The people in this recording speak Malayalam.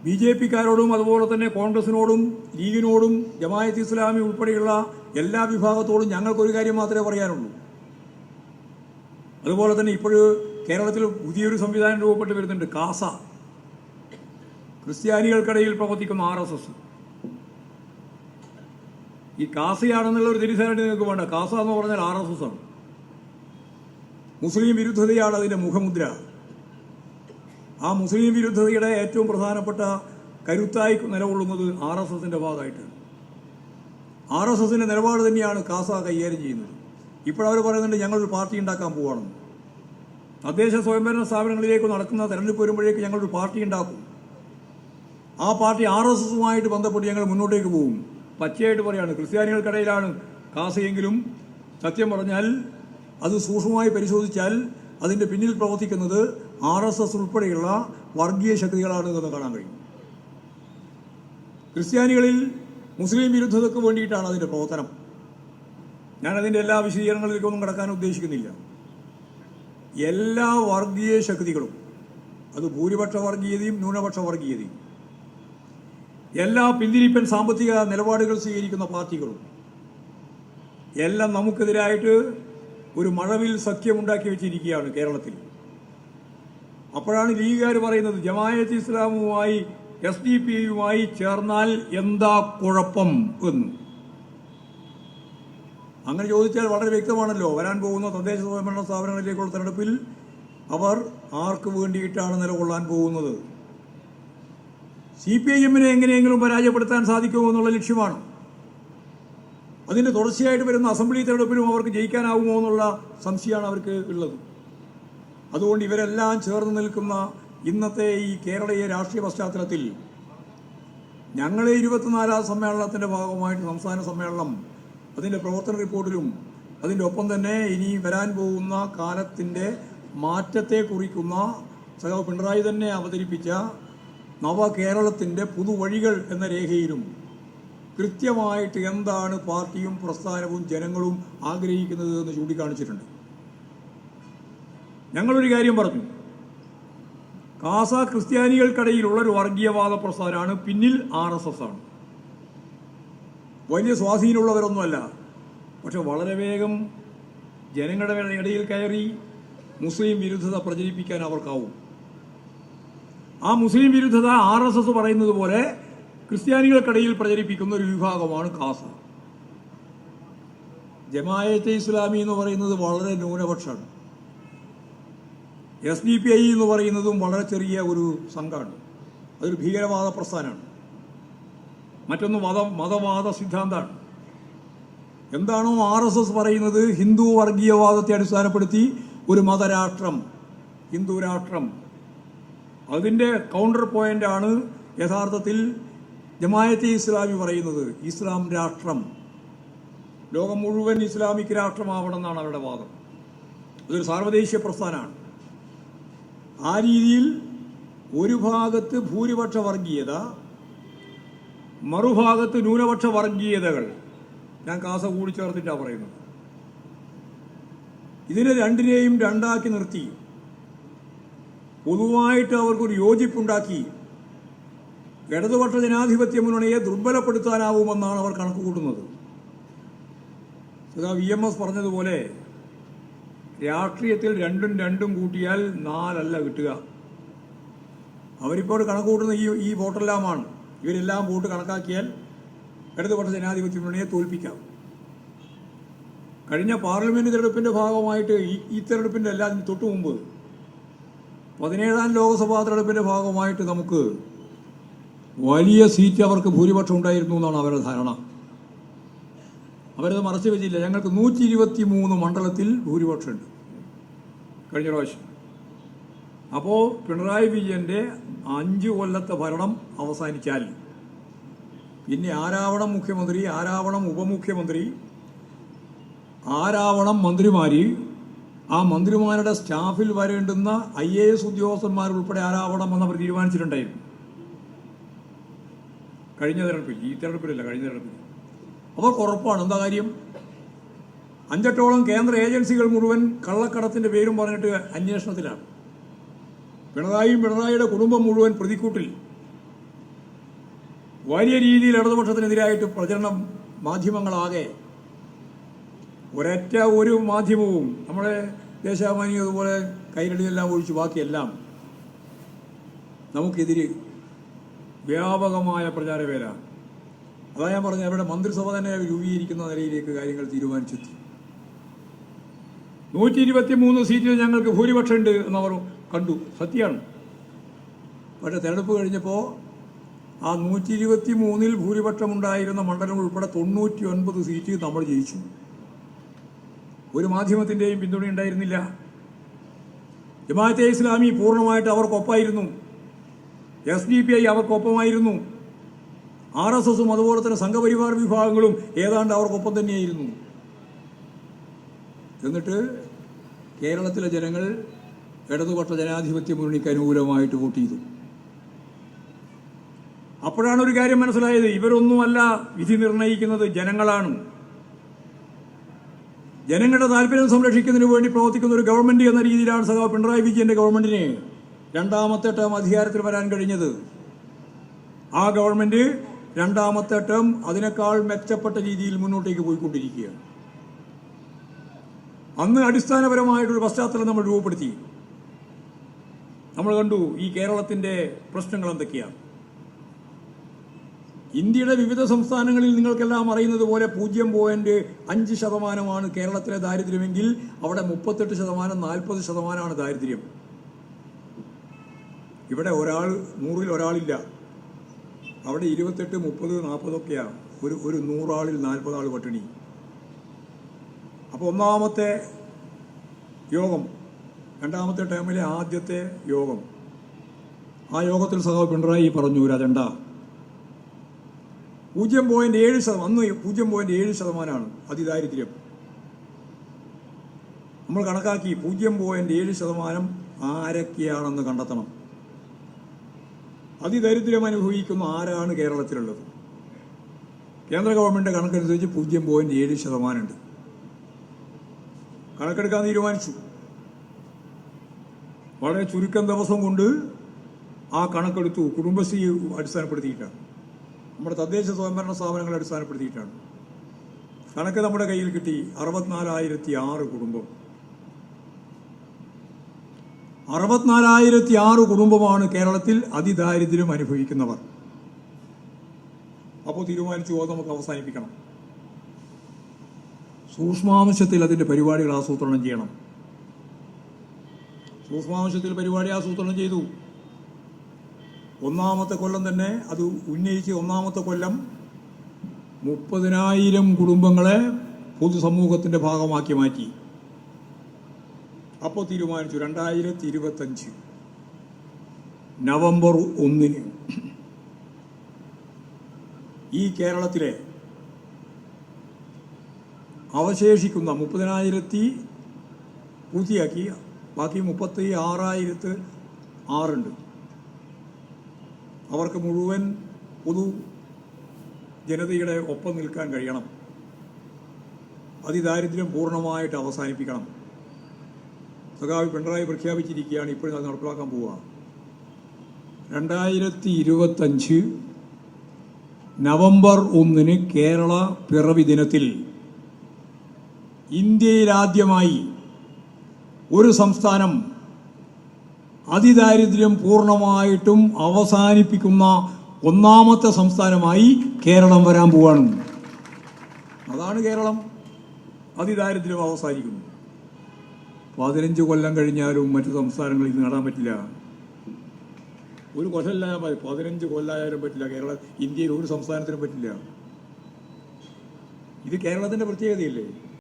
BJP-കാരോടും അതുപോലെ തന്നെ കോൺഗ്രസിനോടും ലീഗിനോടും ജമാഅത്ത് ഇസ്ലാമി ഉൾപ്പെടെയുള്ള എല്ലാ വിഭാഗത്തോടും ഞങ്ങൾക്കൊരു കാര്യം മാത്രമേ പറയാനുള്ളൂ. അതുപോലെ തന്നെ ഇപ്പോഴും കേരളത്തിൽ പുതിയൊരു സംവിധാനം രൂപപ്പെട്ട് വരുന്നുണ്ട്, കാസ, ക്രിസ്ത്യാനികൾക്കിടയിൽ പ്രവർത്തിക്കുന്ന RSS. ഈ കാസയാണെന്നുള്ള ഒരു തിരിച്ചറിയാൻ നിങ്ങൾക്ക് വേണ്ട. കാസ എന്ന് പറഞ്ഞാൽ RSS ആണ്. മുസ്ലിം വിരുദ്ധതയാണ് അതിൻ്റെ മുഖമുദ്ര. ആ മുസ്ലിം വിരുദ്ധതയുടെ ഏറ്റവും പ്രധാനപ്പെട്ട കരുത്തായി നിലകൊള്ളുന്നത് RSSന്റെ ഭാഗമായിട്ടാണ്. RSSന്റെ നിലപാട് തന്നെയാണ് കാസ കൈകാര്യം ചെയ്യുന്നത്. ഇപ്പോഴവർ പറയുന്നുണ്ട് ഞങ്ങളൊരു പാർട്ടി ഉണ്ടാക്കാൻ പോവുകയാണെന്ന്. തദ്ദേശ സ്വയംഭരണ സ്ഥാപനങ്ങളിലേക്ക് നടക്കുന്ന തെരഞ്ഞെടുപ്പ് വരുമ്പോഴേക്ക് ഞങ്ങളൊരു പാർട്ടി ഉണ്ടാക്കും. ആ പാർട്ടി RSSുമായിട്ട് ബന്ധപ്പെട്ട് ഞങ്ങൾ മുന്നോട്ടേക്ക് പോകും. പച്ചയായിട്ട് പറയാണ്, ക്രിസ്ത്യാനികൾക്കിടയിലാണ് കാസയെങ്കിലും സത്യം പറഞ്ഞാൽ അത് സൂക്ഷ്മമായി പരിശോധിച്ചാൽ അതിൻ്റെ പിന്നിൽ പ്രവർത്തിക്കുന്നത് RSS ഉൾപ്പെടെയുള്ള വർഗീയ ശക്തികളാണ് എന്ന് കാണാൻ കഴിയും. ക്രിസ്ത്യാനികളിൽ മുസ്ലിം വിരുദ്ധതയ്ക്ക് വേണ്ടിയിട്ടാണ് അതിൻ്റെ പ്രവർത്തനം. ഞാനതിൻ്റെ എല്ലാ വിശദീകരണങ്ങളിലേക്കൊന്നും കടക്കാൻ ഉദ്ദേശിക്കുന്നില്ല. എല്ലാ വർഗീയ ശക്തികളും, അത് ഭൂരിപക്ഷ വർഗീയതയും ന്യൂനപക്ഷ വർഗീയതയും, എല്ലാ പിന്തിരിപ്പൻ സാമ്പത്തിക നിലപാടുകൾ സ്വീകരിക്കുന്ന പാർട്ടികളും എല്ലാം നമുക്കെതിരായിട്ട് ഒരു മഴവിൽ സഖ്യമുണ്ടാക്കി വെച്ചിരിക്കുകയാണ് കേരളത്തിൽ. അപ്പോഴാണ് ലീഗുകാർ പറയുന്നത് ജമാഅത്ത് ഇസ്ലാമുമായി SDP-യുമായി ചേർന്നാൽ എന്താ കുഴപ്പം എന്ന്. അങ്ങനെ ചോദിച്ചാൽ വളരെ വ്യക്തമാണല്ലോ, വരാൻ പോകുന്ന തദ്ദേശ സ്വയംഭരണ സ്ഥാപനങ്ങളിലേക്കുള്ള തെരഞ്ഞെടുപ്പിൽ അവർ ആർക്ക് വേണ്ടിയിട്ടാണ് നിലകൊള്ളാൻ പോകുന്നത്. CPIM-നെ എങ്ങനെയെങ്കിലും പരാജയപ്പെടുത്താൻ സാധിക്കുമോ എന്നുള്ള ലക്ഷ്യമാണ്. അതിൻ്റെ തുടർച്ചയായിട്ട് വരുന്ന അസംബ്ലി തെരഞ്ഞെടുപ്പിലും അവർക്ക് ജയിക്കാനാവുമോ എന്നുള്ള സംശയമാണ് അവർക്ക് ഉള്ളത്. അതുകൊണ്ട് ഇവരെല്ലാം ചേർന്ന് നിൽക്കുന്ന ഇന്നത്തെ ഈ കേരളീയ രാഷ്ട്രീയ പശ്ചാത്തലത്തിൽ ഞങ്ങളെ 24ാം സമ്മേളനത്തിൻ്റെ ഭാഗമായിട്ട് സംസ്ഥാന സമ്മേളനം അതിൻ്റെ പ്രവർത്തന റിപ്പോർട്ടിലും അതിൻ്റെ ഒപ്പം തന്നെ ഇനി വരാൻ പോകുന്ന കാലത്തിൻ്റെ മാറ്റത്തെ കുറിക്കുന്ന സഖാവ് പിണറായി തന്നെ അവതരിപ്പിച്ച നവകേരളത്തിൻ്റെ പുതുവഴികൾ എന്ന രേഖയിലും കൃത്യമായിട്ട് എന്താണ് പാർട്ടിയും പ്രസ്ഥാനവും ജനങ്ങളും ആഗ്രഹിക്കുന്നത് എന്ന് ചൂണ്ടിക്കാണിച്ചിട്ടുണ്ട്. ഞങ്ങളൊരു കാര്യം പറഞ്ഞു, കാസ ക്രിസ്ത്യാനികൾക്കിടയിലുള്ളൊരു വർഗീയവാദ പ്രസ്ഥാനമാണ്, പിന്നിൽ RSS ആണ്. വലിയ സ്വാധീനമുള്ളവരൊന്നുമല്ല, പക്ഷെ വളരെ വേഗം ജനങ്ങളുടെ ഇടയിൽ കയറി മുസ്ലിം വിരുദ്ധത പ്രചരിപ്പിക്കാൻ അവർക്കാവും. ആ മുസ്ലിം വിരുദ്ധത RSS പറയുന്നത് പോലെ ക്രിസ്ത്യാനികൾക്കിടയിൽ പ്രചരിപ്പിക്കുന്ന ഒരു വിഭാഗമാണ് കാസ. ജമാഅത്തെ ഇസ്ലാമി എന്ന് പറയുന്നത് വളരെ ന്യൂനപക്ഷമാണ്. SDP-I എന്ന് പറയുന്നതും വളരെ ചെറിയ ഒരു സംഘമാണ്. അതൊരു ഭീകരവാദ പ്രസ്ഥാനമാണ്. മറ്റൊന്ന് മതവാദ സിദ്ധാന്തമാണ്. എന്താണോ RSS പറയുന്നത്, ഹിന്ദു വർഗീയവാദത്തെ അടിസ്ഥാനപ്പെടുത്തി ഒരു മതരാഷ്ട്രം, ഹിന്ദു രാഷ്ട്രം, അതിൻ്റെ കൗണ്ടർ പോയിന്റാണ് യഥാർത്ഥത്തിൽ ജമാഅത്തെ ഇസ്ലാമി പറയുന്നത്. ഇസ്ലാം രാഷ്ട്രം, ലോകം മുഴുവൻ ഇസ്ലാമിക് രാഷ്ട്രമാവണം എന്നാണ് അവരുടെ വാദം. അതൊരു സാർവദേശീയ പ്രസ്ഥാനമാണ്. ആ രീതിയിൽ ഒരു ഭാഗത്ത് ഭൂരിപക്ഷ വർഗീയത, മറുഭാഗത്ത് ന്യൂനപക്ഷ വർഗീയതകൾ, ഞാൻ കാസ കൂടി ചേർത്തിട്ടാണ് പറയുന്നത്. ഇതിനെ രണ്ടിനെയും രണ്ടാക്കി നിർത്തി പൊതുവായിട്ട് അവർക്കൊരു യോജിപ്പുണ്ടാക്കി ഇടതുപക്ഷ ജനാധിപത്യ മുന്നണിയെ ദുർബലപ്പെടുത്താനാവുമെന്നാണ് അവർ കണക്കുകൂട്ടുന്നത്. VMS പറഞ്ഞതുപോലെ രാഷ്ട്രീയത്തിൽ രണ്ടും കൂട്ടിയാൽ 4 അല്ല കിട്ടുക. അവരിപ്പോൾ കണക്കുകൂട്ടുന്ന ഈ വോട്ടെല്ലാമാണ്. ഇവരെല്ലാം വോട്ട് കണക്കാക്കിയാൽ ഇടതുപക്ഷ ജനാധിപത്യ മുന്നണിയെ തോൽപ്പിക്കാം. കഴിഞ്ഞ പാർലമെന്റ് തെരഞ്ഞെടുപ്പിന്റെ ഭാഗമായിട്ട് ഈ തെരഞ്ഞെടുപ്പിന്റെ എല്ലാം തൊട്ടു മുമ്പ് 17ാം ലോക്സഭാ തെരഞ്ഞെടുപ്പിന്റെ ഭാഗമായിട്ട് നമുക്ക് വലിയ സീറ്റ് അവർക്ക് ഭൂരിപക്ഷം ഉണ്ടായിരുന്നു എന്നാണ് അവരുടെ ധാരണ. അവരത് മറച്ചു വെച്ചില്ല. ഞങ്ങൾക്ക് 123 മണ്ഡലത്തിൽ ഭൂരിപക്ഷമുണ്ട് കഴിഞ്ഞ പ്രാവശ്യം. അപ്പോൾ പിണറായി വിജയൻ്റെ 5 കൊല്ലത്തെ ഭരണം അവസാനിച്ചാൽ പിന്നെ ആരാവണം മുഖ്യമന്ത്രി, ആരാവണം ഉപമുഖ്യമന്ത്രി, ആരാവണം മന്ത്രിമാർ, ആ മന്ത്രിമാരുടെ സ്റ്റാഫിൽ വരേണ്ടുന്ന IAS ഉദ്യോഗസ്ഥന്മാരുൾപ്പെടെ ആരാവണം എന്നവർ തീരുമാനിച്ചിട്ടുണ്ടായിരുന്നു കഴിഞ്ഞ തെരഞ്ഞെടുപ്പിൽ. ഈ തെരഞ്ഞെടുപ്പിലല്ല, കഴിഞ്ഞ തെരഞ്ഞെടുപ്പിൽ. അവർക്ക് ഉറപ്പാണ്. എന്താ കാര്യം? 5-8ഓളം കേന്ദ്ര ഏജൻസികൾ മുഴുവൻ കള്ളക്കടത്തിൻ്റെ പേരും പറഞ്ഞിട്ട് അന്വേഷണത്തിലാണ്. പിണറായിയുടെ കുടുംബം മുഴുവൻ പ്രതിക്കൂട്ടിൽ. വലിയ രീതിയിൽ ഇടതുപക്ഷത്തിനെതിരായിട്ട് പ്രചരണം മാധ്യമങ്ങളാകെ ഒരു മാധ്യമവും നമ്മുടെ ദേശാഭിമാനി അതുപോലെ കൈരളിയെല്ലാം ഒഴിച്ച് ബാക്കിയെല്ലാം നമുക്കെതിരെ വ്യാപകമായ പ്രചാരവേല. അതാ ഞാൻ പറഞ്ഞ അവരുടെ മന്ത്രിസഭ തന്നെ രൂപീകരിക്കുന്ന നിലയിലേക്ക് കാര്യങ്ങൾ തീരുമാനിച്ചെത്തി. 123 സീറ്റിൽ ഞങ്ങൾക്ക് ഭൂരിപക്ഷം ഉണ്ട് എന്നവർ കണ്ടു, സത്യമാണ്. പക്ഷേ തെരഞ്ഞെടുപ്പ് കഴിഞ്ഞപ്പോൾ ആ 123 ഭൂരിപക്ഷമുണ്ടായിരുന്ന മണ്ഡലം ഉൾപ്പെടെ 99 സീറ്റ് നമ്മൾ ജയിച്ചു. ഒരു മാധ്യമത്തിൻ്റെയും പിന്തുണ ഉണ്ടായിരുന്നില്ല. ജമാഅത്തെ ഇസ്ലാമി പൂർണ്ണമായിട്ട് അവർക്കൊപ്പമായിരുന്നു. SDPI അവർക്കൊപ്പമായിരുന്നു. RSSും അതുപോലെ തന്നെ സംഘപരിവാർ വിഭാഗങ്ങളും ഏതാണ്ട് അവർക്കൊപ്പം തന്നെയായിരുന്നു. എന്നിട്ട് കേരളത്തിലെ ജനങ്ങൾ ഇടതുപക്ഷ ജനാധിപത്യ മുന്നണിക്ക് അനുകൂലമായിട്ട് വോട്ട് ചെയ്തു. അപ്പോഴാണ് ഒരു കാര്യം മനസ്സിലായത്, ഇവരൊന്നുമല്ല വിധി നിർണയിക്കുന്നത്, ജനങ്ങളാണ്. ജനങ്ങളുടെ താല്പര്യം സംരക്ഷിക്കുന്നതിന് വേണ്ടി പ്രവർത്തിക്കുന്ന ഒരു ഗവൺമെന്റ് എന്ന രീതിയിലാണ് സഖാവ് പിണറായി വിജയന്റെ ഗവൺമെന്റിന് രണ്ടാമത്തെ ടേം അധികാരത്തിൽ വരാൻ കഴിഞ്ഞത്. ആ ഗവൺമെന്റ് രണ്ടാമത്തെ ടേം അതിനേക്കാൾ മെച്ചപ്പെട്ട രീതിയിൽ മുന്നോട്ടേക്ക് പോയിക്കൊണ്ടിരിക്കുകയാണ്. അന്ന് അടിസ്ഥാനപരമായിട്ടൊരു പശ്ചാത്തലം നമ്മൾ രൂപപ്പെടുത്തി. നമ്മൾ കണ്ടു ഈ കേരളത്തിന്റെ പ്രശ്നങ്ങൾ എന്തൊക്കെയാണ്. ഇന്ത്യയുടെ വിവിധ സംസ്ഥാനങ്ങളിൽ നിങ്ങൾക്കെല്ലാം അറിയുന്നത് പോലെ 0.5% കേരളത്തിലെ ദാരിദ്ര്യമെങ്കിൽ അവിടെ 38%, 40% ദാരിദ്ര്യം. ഇവിടെ 100-ൽ ഒരാളില്ല. അവിടെ 28, 30, 40 ഒക്കെയാണ്. ഒരു 100 ആളിൽ 40 ആൾ പട്ടിണി. അപ്പോൾ ഒന്നാമത്തെ യോഗം, രണ്ടാമത്തെ ടേമിലെ ആദ്യത്തെ യോഗം, ആ യോഗത്തിൽ സഖാവ് പിണറായി പറഞ്ഞു ഒരു അജണ്ട. 0.7%, അന്ന് 0.7% അതിദാരിദ്ര്യം. നമ്മൾ കണക്കാക്കി 0.7% ആരൊക്കെയാണെന്ന് കണ്ടെത്തണം. അതിദരിദ്രം അനുഭവിക്കുന്ന ആരാണ് കേരളത്തിലുള്ളത്? കേന്ദ്ര ഗവൺമെന്റ് കണക്കനുസരിച്ച് 0.7% ഉണ്ട്. കണക്കെടുക്കാൻ തീരുമാനിച്ചു. വളരെ ചുരുക്കം ദിവസം കൊണ്ട് ആ കണക്കെടുത്തു. കുടുംബശ്രീ അടിസ്ഥാനപ്പെടുത്തിയിട്ടാണ്, നമ്മുടെ തദ്ദേശ സ്വയംഭരണ സ്ഥാപനങ്ങളെ അടിസ്ഥാനപ്പെടുത്തിയിട്ടാണ്. കണക്ക് നമ്മുടെ കയ്യിൽ കിട്ടി. 64,006 കുടുംബം. 64,006 കുടുംബമാണ് കേരളത്തിൽ അതിദാരിദ്ര്യം അനുഭവിക്കുന്നവർ. അപ്പോൾ തീരുമാനിച്ചു, അത് നമുക്ക് അവസാനിപ്പിക്കണം. സൂക്ഷ്മാംശത്തിൽ അതിന്റെ പരിപാടികൾ ആസൂത്രണം ചെയ്യണം. സൂക്ഷ്മാംശത്തിൽ പരിപാടി ആസൂത്രണം ചെയ്തു. ഒന്നാമത്തെ കൊല്ലം തന്നെ അത് ഉന്നയിച്ച്, ഒന്നാമത്തെ കൊല്ലം 30,000 കുടുംബങ്ങളെ പൊതുസമൂഹത്തിന്റെ ഭാഗമാക്കി മാറ്റി. അപ്പോൾ തീരുമാനിച്ചു 2025 നവംബർ 1 ഈ കേരളത്തിലെ അവശേഷിക്കുന്ന 30,000 പൂർത്തിയാക്കി. ബാക്കി 36,006 ഉണ്ട്. അവർക്ക് മുഴുവൻ പൊതു ജനതയുടെ ഒപ്പം നിൽക്കാൻ കഴിയണം. അതിദാരിദ്ര്യം പൂർണ്ണമായിട്ട് അവസാനിപ്പിക്കണം. സഖാവ് പിണറായി പ്രഖ്യാപിച്ചിരിക്കുകയാണ്, ഇപ്പോഴും അത് നടപ്പിലാക്കാൻ പോവുക. 2025 നവംബർ 1 കേരള പിറവി ദിനത്തിൽ ഇന്ത്യയിലാദ്യമായി ഒരു സംസ്ഥാനം അതിദാരിദ്ര്യം പൂർണ്ണമായിട്ടും അവസാനിപ്പിക്കുന്ന ഒന്നാമത്തെ സംസ്ഥാനമായി കേരളം വരാൻ പോവാണ്. അതാണ് കേരളം. അതിദാരിദ്ര്യം അവസാനിക്കുന്നു. 15 കൊല്ലം കഴിഞ്ഞാലും മറ്റു സംസ്ഥാനങ്ങളിൽ ഇത് നേടാൻ പറ്റില്ല. ഒരു കൊല്ലമല്ല, 15 കൊല്ലമായാലും പറ്റില്ല. ഇന്ത്യയിൽ ഒരു സംസ്ഥാനത്തിനും പറ്റില്ല. ഇത് കേരളത്തിന്റെ പ്രത്യേകതയല്ലേ.